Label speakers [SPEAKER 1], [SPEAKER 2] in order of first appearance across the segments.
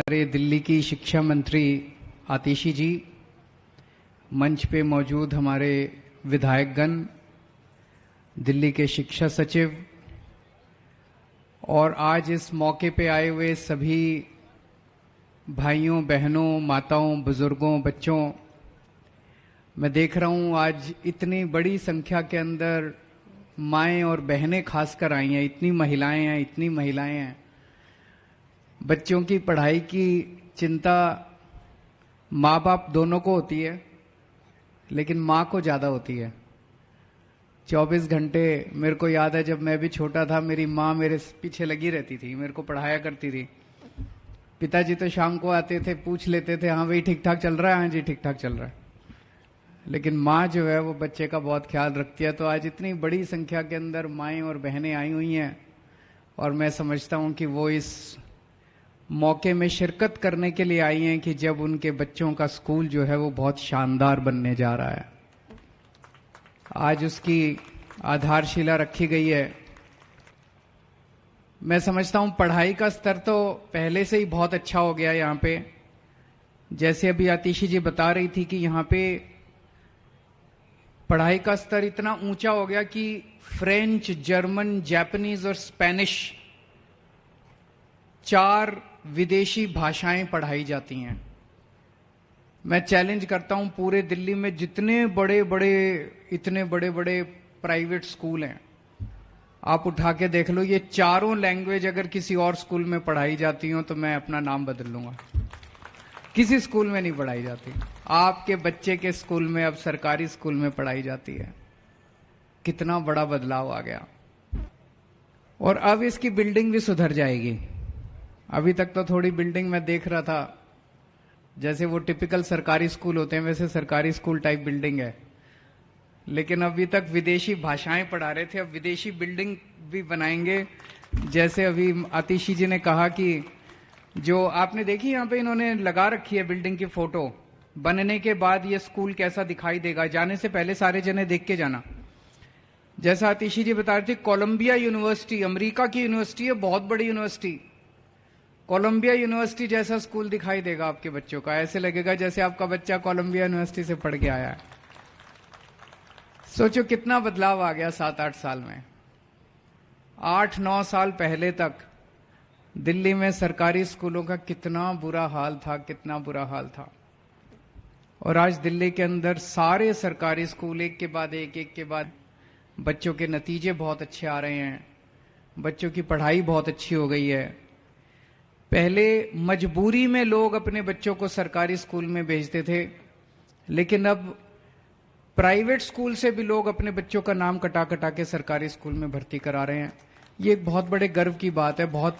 [SPEAKER 1] हमारे दिल्ली की शिक्षा मंत्री आतिशी जी, मंच पे मौजूद हमारे विधायकगण, दिल्ली के शिक्षा सचिव और आज इस मौके पे आए हुए सभी भाइयों, बहनों, माताओं, बुजुर्गों, बच्चों, मैं देख रहा हूं आज इतनी बड़ी संख्या के अंदर माएं और बहनें खासकर आई हैं, इतनी महिलाएं हैं। बच्चों की पढ़ाई की चिंता माँ बाप दोनों को होती है, लेकिन माँ को ज्यादा होती है। 24 घंटे मेरे को याद है, जब मैं भी छोटा था मेरी माँ मेरे पीछे लगी रहती थी, मेरे को पढ़ाया करती थी। पिताजी तो शाम को आते थे, पूछ लेते थे, हाँ भाई ठीक ठाक चल रहा है, हाँ जी ठीक ठाक चल रहा है, लेकिन माँ जो है वो बच्चे का बहुत ख्याल रखती है। तो आज इतनी बड़ी संख्या के अंदर माएं और बहनें आई हुई हैं और मैं समझता हूं कि वो इस मौके में शिरकत करने के लिए आई हैं कि जब उनके बच्चों का स्कूल जो है वो बहुत शानदार बनने जा रहा है। आज उसकी आधारशिला रखी गई है। मैं समझता हूं पढ़ाई का स्तर तो पहले से ही बहुत अच्छा हो गया यहाँ पे। जैसे अभी आतिशी जी बता रही थी कि यहाँ पे पढ़ाई का स्तर इतना ऊंचा हो गया कि फ्रेंच, जर्मन, जापानीज और स्पेनिश 4 विदेशी भाषाएं पढ़ाई जाती हैं। मैं चैलेंज करता हूं पूरे दिल्ली में जितने इतने बड़े बड़े प्राइवेट स्कूल हैं, आप उठा के देख लो, ये चारों लैंग्वेज अगर किसी और स्कूल में पढ़ाई जाती हो तो मैं अपना नाम बदल लूंगा। किसी स्कूल में नहीं पढ़ाई जाती, आपके बच्चे के स्कूल में अब सरकारी स्कूल में पढ़ाई जाती है। कितना बड़ा बदलाव आ गया। और अब इसकी बिल्डिंग भी सुधर जाएगी। अभी तक तो थोड़ी बिल्डिंग मैं देख रहा था, जैसे वो टिपिकल सरकारी स्कूल होते हैं वैसे सरकारी स्कूल टाइप बिल्डिंग है, लेकिन अभी तक विदेशी भाषाएं पढ़ा रहे थे, अब विदेशी बिल्डिंग भी बनाएंगे। जैसे अभी आतिशी जी ने कहा कि जो आपने देखी यहाँ पे इन्होंने लगा रखी है बिल्डिंग की फोटो, बनने के बाद ये स्कूल कैसा दिखाई देगा, जाने से पहले सारे जने देख के जाना। जैसा आतिशी जी बता रहे थे, कोलंबिया यूनिवर्सिटी अमेरिका की यूनिवर्सिटी है, बहुत बड़ी यूनिवर्सिटी। कोलंबिया यूनिवर्सिटी जैसा स्कूल दिखाई देगा आपके बच्चों का, ऐसे लगेगा जैसे आपका बच्चा कोलंबिया यूनिवर्सिटी से पढ़ के आया है। सोचो कितना बदलाव आ गया 7-8 साल में। 8-9 साल पहले तक दिल्ली में सरकारी स्कूलों का कितना बुरा हाल था। और आज दिल्ली के अंदर सारे सरकारी स्कूल एक के बाद बच्चों के नतीजे बहुत अच्छे आ रहे हैं, बच्चों की पढ़ाई बहुत अच्छी हो गई है। पहले मजबूरी में लोग अपने बच्चों को सरकारी स्कूल में भेजते थे, लेकिन अब प्राइवेट स्कूल से भी लोग अपने बच्चों का नाम कटा कटा के सरकारी स्कूल में भर्ती करा रहे हैं। ये एक बहुत बड़े गर्व की बात है, बहुत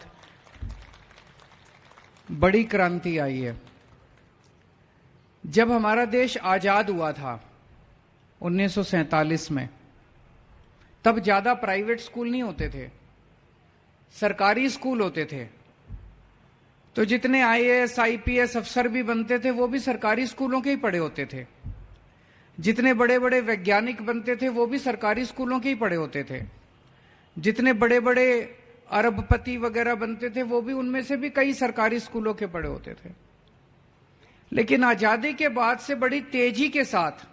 [SPEAKER 1] बड़ी क्रांति आई है। जब हमारा देश आजाद हुआ था 1947 में, तब ज्यादा प्राइवेट स्कूल नहीं होते थे, सरकारी स्कूल होते थे। तो जितने आईएएस, आईपीएस अफसर भी बनते थे वो भी सरकारी स्कूलों के ही पढ़े होते थे। जितने बड़े बड़े वैज्ञानिक बनते थे वो भी सरकारी स्कूलों के ही पढ़े होते थे। जितने बड़े बड़े अरबपति वगैरह बनते थे वो भी उनमें से भी कई सरकारी स्कूलों के पढ़े होते थे। लेकिन आजादी के बाद से बड़ी तेजी के साथ,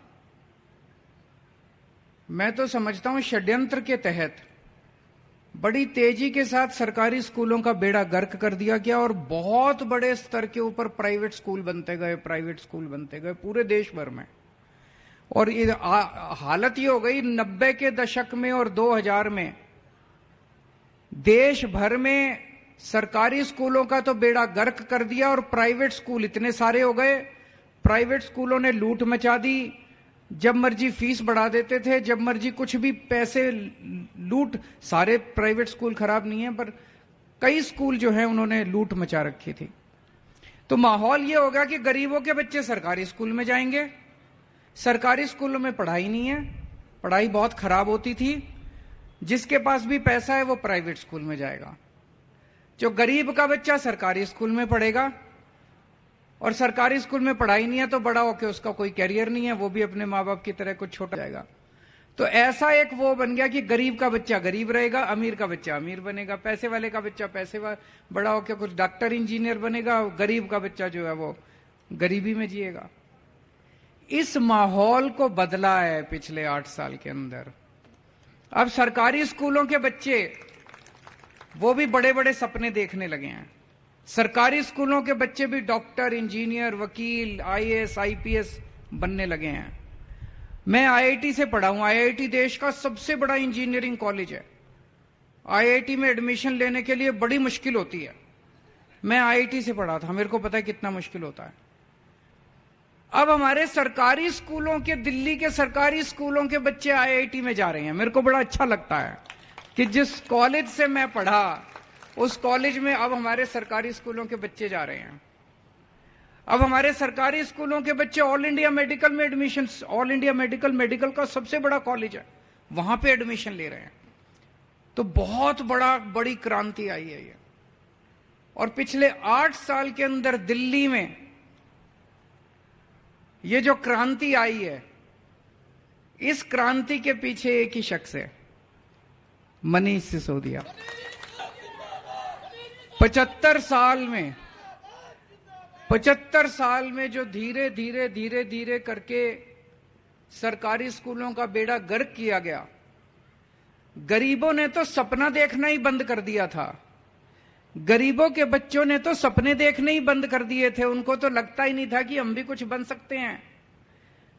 [SPEAKER 1] मैं तो समझता हूं षड्यंत्र के तहत, बड़ी तेजी के साथ सरकारी स्कूलों का बेड़ा गर्क कर दिया गया और बहुत बड़े स्तर के ऊपर प्राइवेट स्कूल बनते गए पूरे देश भर में। और ये हालत ये हो गई 90 के दशक में और 2000 में देश भर में सरकारी स्कूलों का तो बेड़ा गर्क कर दिया और प्राइवेट स्कूल इतने सारे हो गए। प्राइवेट स्कूलों ने लूट मचा दी, जब मर्जी फीस बढ़ा देते थे, जब मर्जी कुछ भी पैसे लूट। सारे प्राइवेट स्कूल खराब नहीं है, पर कई स्कूल जो है उन्होंने लूट मचा रखी थी। तो माहौल ये होगा कि गरीबों के बच्चे सरकारी स्कूल में जाएंगे। सरकारी स्कूलों में पढ़ाई नहीं है, पढ़ाई बहुत खराब होती थी। जिसके पास भी पैसा है वो प्राइवेट स्कूल में जाएगा। जो गरीब का बच्चा सरकारी स्कूल में पढ़ेगा, और सरकारी स्कूल में पढ़ाई नहीं है तो बड़ा होकर उसका कोई कैरियर नहीं है, वो भी अपने माँ बाप की तरह कुछ छोटा जाएगा। तो ऐसा एक वो बन गया कि गरीब का बच्चा गरीब रहेगा, अमीर का बच्चा अमीर बनेगा, पैसे वाले का बच्चा बड़ा होकर कुछ डॉक्टर इंजीनियर बनेगा, गरीब का बच्चा जो है वो गरीबी में जिएगा। इस माहौल को बदला है पिछले 8 साल के अंदर। अब सरकारी स्कूलों के बच्चे वो भी बड़े बड़े सपने देखने लगे हैं। सरकारी स्कूलों के बच्चे भी डॉक्टर, इंजीनियर, वकील, आईएएस, आईपीएस बनने लगे हैं। मैं आईआईटी से पढ़ा हूं। आईआईटी देश का सबसे बड़ा इंजीनियरिंग कॉलेज है। आईआईटी में एडमिशन लेने के लिए बड़ी मुश्किल होती है। मैं आईआईटी से पढ़ा था, मेरे को पता है कितना मुश्किल होता है। अब हमारे सरकारी स्कूलों के, दिल्ली के सरकारी स्कूलों के बच्चे आईआईटी में जा रहे हैं। मेरे को बड़ा अच्छा लगता है कि जिस कॉलेज से मैं पढ़ा उस कॉलेज में अब हमारे सरकारी स्कूलों के बच्चे जा रहे हैं। अब हमारे सरकारी स्कूलों के बच्चे ऑल इंडिया मेडिकल में एडमिशन, ऑल इंडिया मेडिकल का सबसे बड़ा कॉलेज है, वहां पे एडमिशन ले रहे हैं। तो बहुत बड़ी क्रांति आई है ये। और पिछले 8 साल के अंदर दिल्ली में ये जो क्रांति आई है, इस क्रांति के पीछे एक ही शख्स है, मनीष सिसोदिया। 75 साल में जो धीरे धीरे करके सरकारी स्कूलों का बेड़ा गर्क किया गया। गरीबों ने तो सपना देखना ही बंद कर दिया था। गरीबों के बच्चों ने तो सपने देखने ही बंद कर दिए थे। उनको तो लगता ही नहीं था कि हम भी कुछ बन सकते हैं।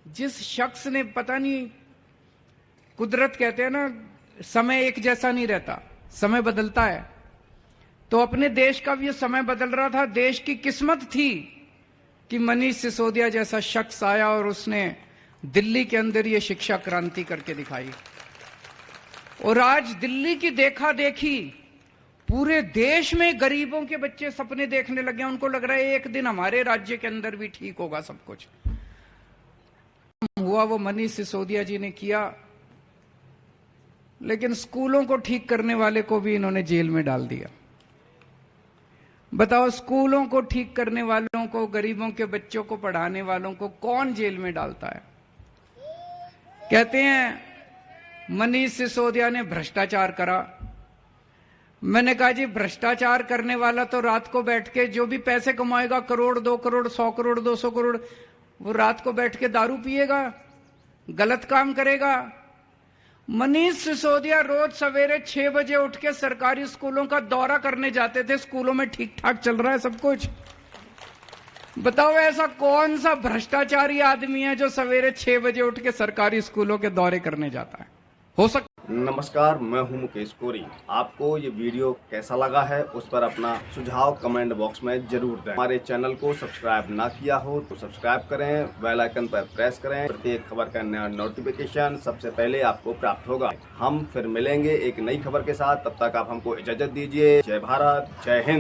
[SPEAKER 1] जिस शख्स ने, पता नहीं, कुदरत कहते हैं ना, समय एक जैसा नहीं रहता, समय बदलता है। तो अपने देश का भी ये समय बदल रहा था। देश की किस्मत थी कि मनीष सिसोदिया जैसा शख्स आया और उसने दिल्ली के अंदर ये शिक्षा क्रांति करके दिखाई। और आज दिल्ली की देखा देखी पूरे देश में गरीबों के बच्चे सपने देखने लगे हैं। उनको लग रहा है एक दिन हमारे राज्य के अंदर भी ठीक होगा सब कुछ। हुआ वो मनीष सिसोदिया जी ने किया, लेकिन स्कूलों को ठीक करने वाले को भी इन्होंने जेल में डाल दिया। बताओ, स्कूलों को ठीक करने वालों को, गरीबों के बच्चों को पढ़ाने वालों को कौन जेल में डालता है? कहते हैं मनीष सिसोदिया ने भ्रष्टाचार करा। मैंने कहा जी, भ्रष्टाचार करने वाला तो रात को बैठ के जो भी पैसे कमाएगा, करोड़, 2 करोड़, 100 करोड़, 200 करोड़, वो रात को बैठ के दारू पिएगा, गलत काम करेगा। मनीष सिसोदिया रोज सवेरे 6 बजे उठ के सरकारी स्कूलों का दौरा करने जाते थे। स्कूलों में ठीक ठाक चल रहा है सब कुछ। बताओ, ऐसा कौन सा भ्रष्टाचारी आदमी है जो सवेरे 6 बजे उठ के सरकारी स्कूलों के दौरे करने जाता है? हो सकता।
[SPEAKER 2] नमस्कार, मैं हूं मुकेश कोरी। आपको ये वीडियो कैसा लगा है उस पर अपना सुझाव कमेंट बॉक्स में जरूर दें। हमारे चैनल को सब्सक्राइब ना किया हो तो सब्सक्राइब करें, बेल आइकन पर प्रेस करें। प्रत्येक खबर का नया नोटिफिकेशन सबसे पहले आपको प्राप्त होगा। हम फिर मिलेंगे एक नई खबर के साथ। तब तक आप हमको इजाजत दीजिए। जय भारत, जय हिंद।